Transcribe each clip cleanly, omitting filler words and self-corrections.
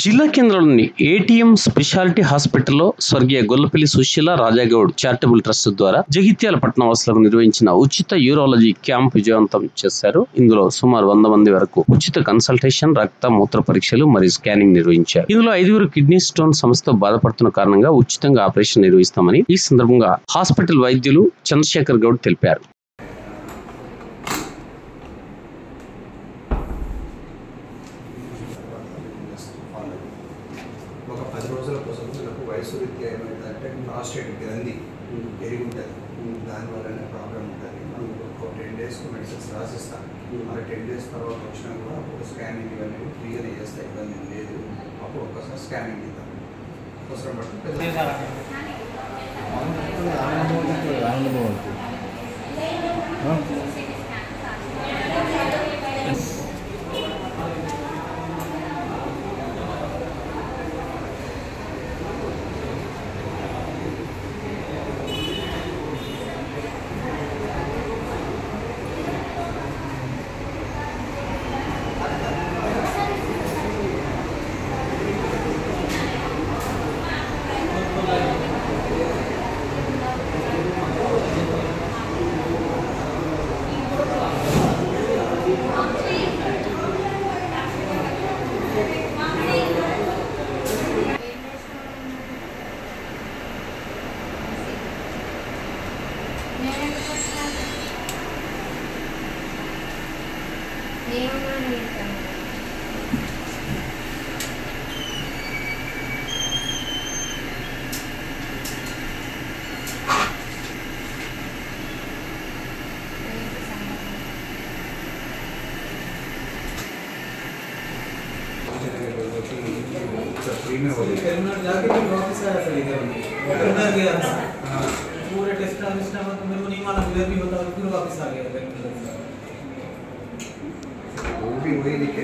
జిల్లా కేంద్రంలోని ATM speciality హాస్పిటల్లో స్వర్గీయ గొల్లపల్లి సుశీల రాజాగౌడ్ చారిటబుల్ ట్రస్ట్ ద్వారా జగిత్యాల పట్టణ వాసులకు నిర్వహించిన ఉచిత యూరాలజీ క్యాంప్ విజయవంతం చేశారు. ఇందులో సుమారు 100 మంది వరకు ఉచిత కన్సల్టేషన్, రక్త మూత్ర పరీక్షలు మరియు స్కానింగ్ నిర్వహించారు. ఇందులో 5 కిడ్నీ స్టోన్ సమస్యతో బాధపడుతున్న కారణంగా ఉచితంగా ఆపరేషన్ నిర్వహిస్తామని ఈ సందర్భంగా హాస్పిటల్ వైద్యులు చంద్రశేఖర్ గౌడ్ తెలిపారు. ఒక 10 రోజుల కోసం నాకు వయసు రీత్యా ఏమైందంటే ప్రాస్టేట్ గ్రంథి పెరిగి ఉంటుంది, దానివల్లనే ప్రాబ్లం ఉంటుంది. ఒక 10 డేస్కి మెడిసిన్స్ రాసిస్తాను. మరి 10 డేస్ తర్వాత వచ్చినా కూడా అప్పుడు స్కానింగ్ ఇవన్నీ క్లియర్ చేస్తే ఇబ్బంది లేదు. అప్పుడు ఒక్కసారి స్కానింగ్ ఇద్దాం. అవసరం పడుతుంది. पूरे टेस्ट का सिस्टम है तो मेरे को नहीं मालूम इधर भी होता है फिर वापस आ गया वो भी वही लिखे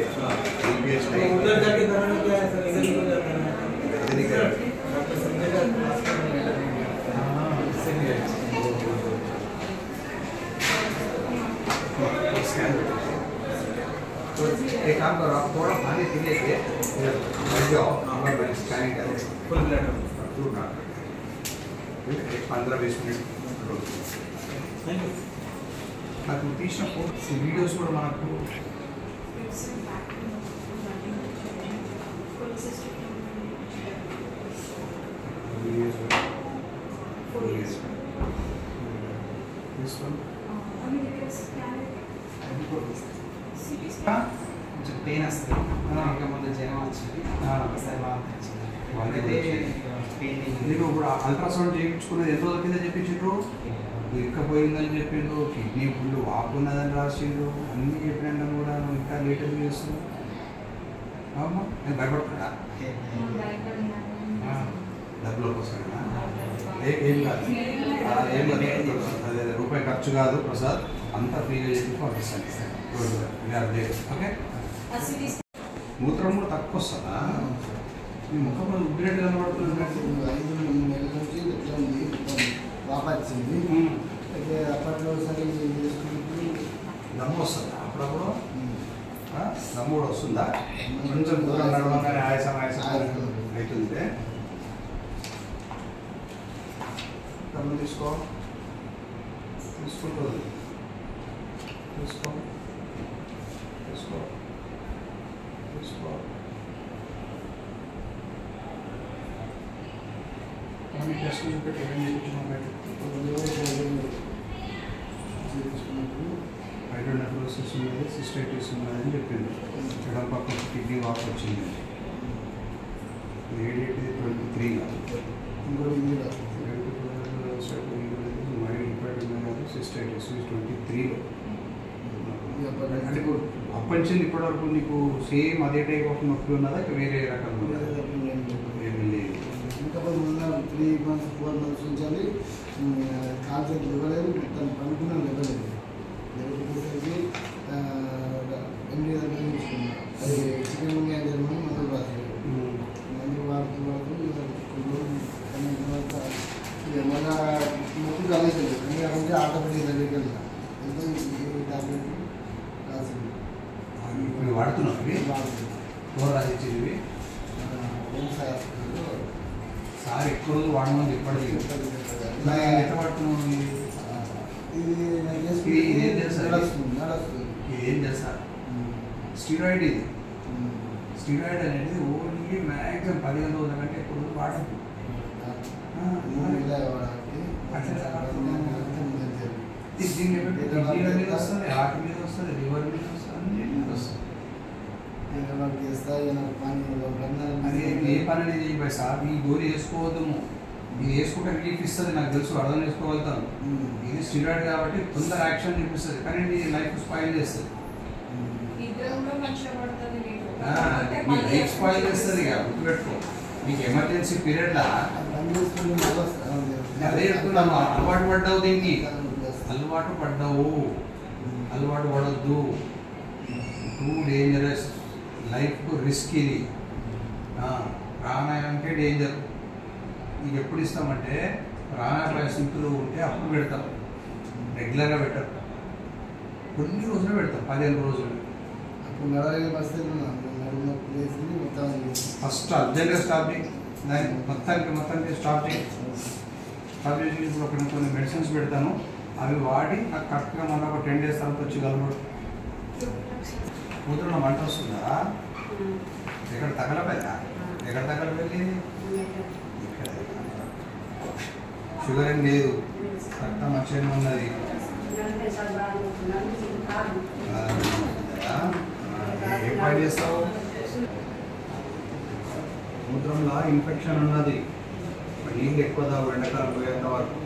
प्रीवियस तो उधर जाके कराना क्या है सर, इधर ही हो जाता है इधर ही कर डॉक्टर संजय का पास करने हां इससे भी स्कैन तो एक काम करो, आप थोड़ा पानी पी लेके बैठ जाओ, हमारा स्कैनिंग करें फुल ब्लड जरूर ना 15-20 मिनट నాకు తీసిన వీడియోస్ కూడా మనకు కొంచెం పెయిన్ వస్తుంది ఇంకా ముందు జ్వరం వచ్చింది ఒకసారి నేను ఇప్పుడు అల్ట్రాసౌండ్ చేయించుకున్నది ఎంత రోజుల కింద చెప్పించిండ్రు, ఇరకపోయిందని చెప్పిండ్రు, కిడ్నీ ఫుల్ వాపు ఉన్నదని రాసిండ్రు, అన్నీ చెప్పినా కూడా నువ్వు ఇంకా లేటర్ చేస్తున్నావు. అవునా, నేను భయపడుతున్నా డబ్బుల కోసమేనా? ఏం కాదు, ఏం కాదు, అదే రూపాయి ఖర్చు కాదు ప్రసాద్, అంతా ఫ్రీగా చేసి పంపిస్తాను. ఓకే, మూత్రం కూడా తక్కువ వస్తుందా? మీ ముఖం కూడా ఉబ్బినట్టు కనబడుతుంది. 5 నెలల నుంచి ఇట్లా ఉంది, వాపచ్చింది. అయితే అప్పట్లో సరే చేసుకుంటూ దమ్ము వస్తుందా? అప్పుడప్పుడు దమ్ము కూడా వస్తుందా? కొంచెం దూరం నడవగానే ఆయాసం అవుతుంది. దమ్ము తీసుకో, తీసుకుంటుంది, తీసుకో తీసుకో తీసుకో. టెస్ట్ చూపెట్టి ఏమేమి హైడ్రోనెఫ్రోసిస్ ఉన్నది, సిస్టైటిస్ ఉన్నదని చెప్పింది. ఎడం పక్క కిడ్నీ వాపు వచ్చింది. ఏ డేట్ 23 సిస్టైటిస్ 23లో. అంటే అప్పటించింది ఇప్పటి వరకు నీకు సేమ్ అదే టైప్ ఆఫ్ నొప్పి ఉన్నదా, వేరే రకం ఉన్నదా? ఏమీ లేదు. ఇంకా 3 months 4 months నుంచి కాన్సెప్ట్ ఇవ్వలేదు, తను పనుకున్నాను ఇవ్వలేదు. లేకపోతే ఎండి దగ్గర తీసుకున్నాను, అది చికెన్ జర్మనీ మందులు రాలేదు. మందులు వాడుతూ తర్వాత మన నొప్పి కలగలేదు. ఎందుకంటే ఆటోమేటిక్ దగ్గరికి వెళ్తాను, టాబ్లెట్ రాసింది. వాడుతున్నావు? రాసిచ్చేవి సార్ ఎక్కువ రోజులు వాడమని ఇప్పటికీ ఎంత పడుతున్నావు ఇదేం తెలుసా ఇదేం తెలుసా స్టీరాయిడ్ ఇది స్టీరాయిడ్ అనేది ఓన్లీ మ్యాక్సిమం 15 రోజుల కంటే ఎక్కువ రోజులు వాడదు దీని కిడ్నీల మీద వస్తుంది హార్ట్ మీద వస్తుంది లివర్ మీద వస్తుంది అన్ని మీద వస్తుంది అది ఏ పని అనేది చేయబోయే సార్ ఈ గోళీ వేసుకోవద్దాము ఇది వేసుకుంటే రిలీఫ్ ఇస్తుంది నాకు తెలుసు అర్థం చేసుకోగలుగుతాను ఇది స్టీరాయిడ్ కాబట్టి తొందర యాక్షన్ చూపిస్తుంది కానీ నీ లైఫ్ స్పాయిల్ చేస్తుంది నీ లైఫ్ స్పాయిల్ చేస్తుంది ఇక గుర్తుపెట్టుకో నీకు ఎమర్జెన్సీ పీరియడ్లా అదే చెప్తున్నాను అలవాటు పడ్డావు దీనికి అలవాటు పడొద్దు టూ డేంజరస్ లైఫ్కు రిస్క్ ఇది ప్రాణాయామంకే డేంజర్ ఇది ఎప్పుడు ఇస్తామంటే ప్రాణాపాయ స్థితులు ఉంటే అప్పుడు పెడతాం రెగ్యులర్గా పెట్టరు కొన్ని రోజులు పెడతాం 15 రోజులు ఫస్ట్ అర్జెంట్గా స్టాప్ చేయి దాన్ని మొత్తానికి స్టాప్ చేసి ఇప్పుడు కొన్ని మెడిసిన్స్ పెడతాను అవి వాడి నాకు కరెక్ట్గా మన ఒక 10 days తర్వాత వచ్చి కలవడు కూతురులో మంట వస్తుందా ఎక్కడ తగలపోయా ఎక్కడ తగలపోయి ఇక్కడ షుగర్ ఏం లేదు రక్తం మంచిగానే ఉన్నది ఏం పని చేస్తావు సముద్రంలో ఇన్ఫెక్షన్ ఉన్నది నీళ్ళు ఎక్కువ తాగు ఎండాకాలం పోయేంత వరకు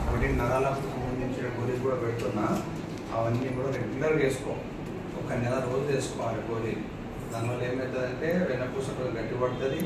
ఒకటి నరాలకు సంబంధించిన గోళీలు కూడా పెడుతున్నా అవన్నీ కూడా రెగ్యులర్గా వేసుకో ఒక నెల రోజులు వేసుకోవాలి గోళీలు దానివల్ల ఏమవుతుందంటే వెన్నపూస గట్టి పడుతుంది